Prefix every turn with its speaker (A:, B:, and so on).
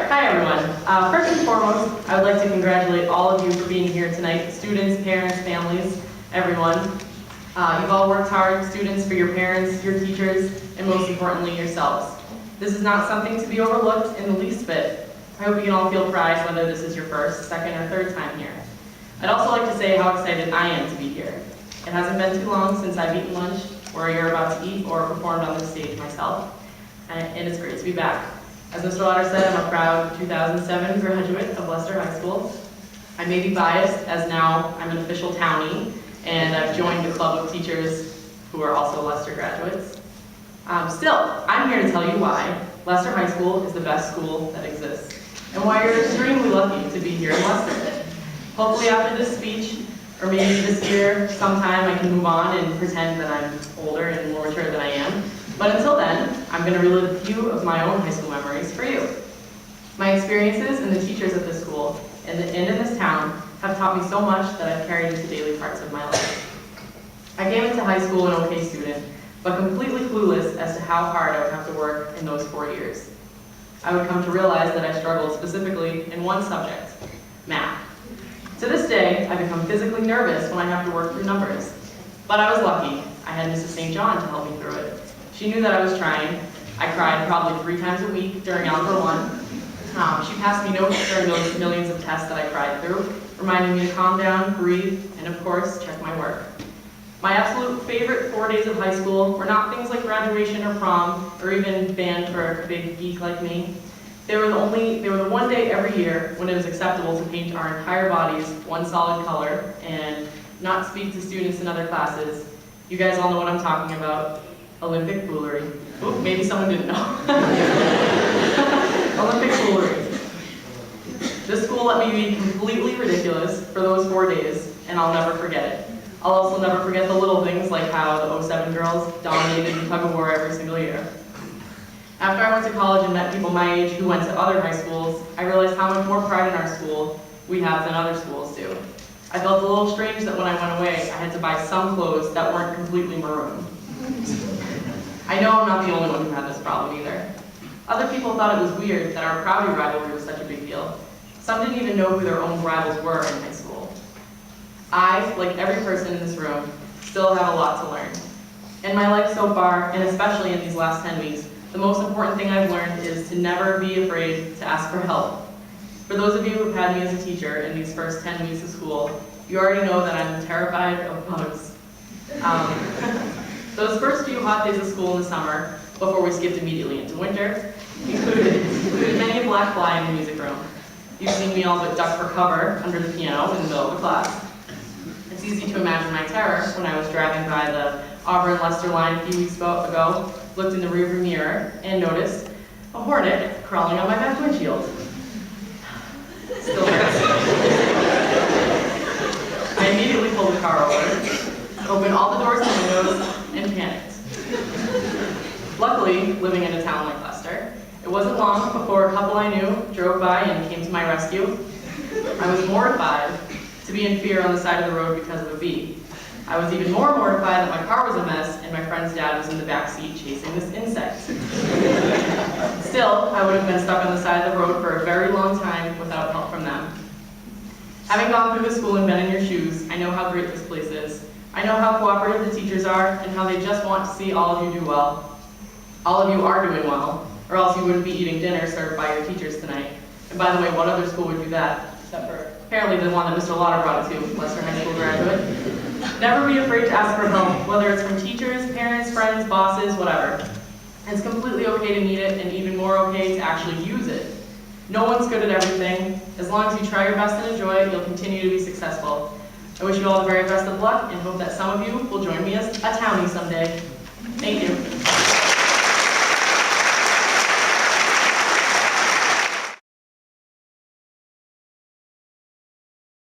A: hi everyone. First and foremost, I would like to congratulate all of you for being here tonight, students, parents, families, everyone. You've all worked hard, students, for your parents, your teachers, and most importantly, yourselves. This is not something to be overlooked in the least bit. I hope you can all feel pride whether this is your first, second, or third time here. I'd also like to say how excited I am to be here. It hasn't been too long since I've eaten lunch, or you're about to eat, or performed on this stage myself, and it's great to be back. As Mr. Lauder said, I'm a proud 2007 graduate of Leicester High School. I may be biased, as now I'm an official townie, and I've joined the club of teachers who are also Leicester graduates. Still, I'm here to tell you why Leicester High School is the best school that exists, and why you're extremely lucky to be here in Leicester. Hopefully after this speech, or maybe this year, sometime I can move on and pretend that I'm older and more mature than I am. But until then, I'm going to relive a few of my own high school memories for you. My experiences and the teachers at this school and in this town have taught me so much that I've carried into daily parts of my life. I came into high school an okay student, but completely clueless as to how hard I would have to work in those 4 years. I would come to realize that I struggled specifically in one subject, math. To this day, I become physically nervous when I have to work through numbers. But I was lucky. I had Mrs. St. John to help me through it. She knew that I was trying. I cried probably 3 times a week during Algebra 1. She passed me notes during those millions of tests that I cried through, reminding me to calm down, breathe, and of course, check my work. My absolute favorite 4 days of high school were not things like graduation or prom, or even band for a big geek like me. They were the one day every year when it was acceptable to paint our entire bodies one solid color and not speak to students in other classes. You guys all know what I'm talking about. Olympic foolery. Ooh, maybe someone didn't know. Olympic foolery. This school let me be completely ridiculous for those 4 days, and I'll never forget it. I'll also never forget the little things like how the 07 girls dominated in tug of war every single year. After I went to college and met people my age who went to other high schools, I realized how much more pride in our school we have than other schools do. I felt a little strange that when I went away, I had to buy some clothes that weren't completely maroon. I know I'm not the only one who had this problem either. Other people thought it was weird that our Proudy rivalry was such a big deal. Some didn't even know who their own rivals were in high school. I, like every person in this room, still have a lot to learn. In my life so far, and especially in these last 10 weeks, the most important thing I've learned is to never be afraid to ask for help. For those of you who've had me as a teacher in these first 10 weeks of school, you already know that I'm terrified of bugs. Those first few hot days of school in the summer, before we skipped immediately into winter, included many a black fly in the music room. You've seen me all but duck for cover under the piano in the middle of the class. It's easy to imagine my terror when I was driving by the Auburn-Leicester line a few weeks ago, looked in the rearview mirror, and noticed a hornet crawling on my back windshield. Still hurts. I immediately pulled the car over, opened all the doors and windows, and panicked. Luckily, living in a town like Leicester, it wasn't long before a couple I knew drove by and came to my rescue. I was mortified to be in fear on the side of the road because of a bee. I was even more mortified that my car was a mess and my friend's dad was in the back seat chasing this insect. Still, I would have been stuck on the side of the road for a very long time without help from them. Having gone through the school and been in your shoes, I know how great this place is. I know how cooperative the teachers are and how they just want to see all of you do well. All of you are doing well, or else you wouldn't be eating dinner served by your teachers tonight. And by the way, what other school would do that? Except for apparently the one that Mr. Lauder brought it to, Leicester High School graduate. Never be afraid to ask for help, whether it's from teachers, parents, friends, bosses, whatever. It's completely okay to need it, and even more okay to actually use it. No one's good at everything. As long as you try your best and enjoy it, you'll continue to be successful. I wish you all the very best of luck, and hope that some of you will join me as a townie someday. Thank you.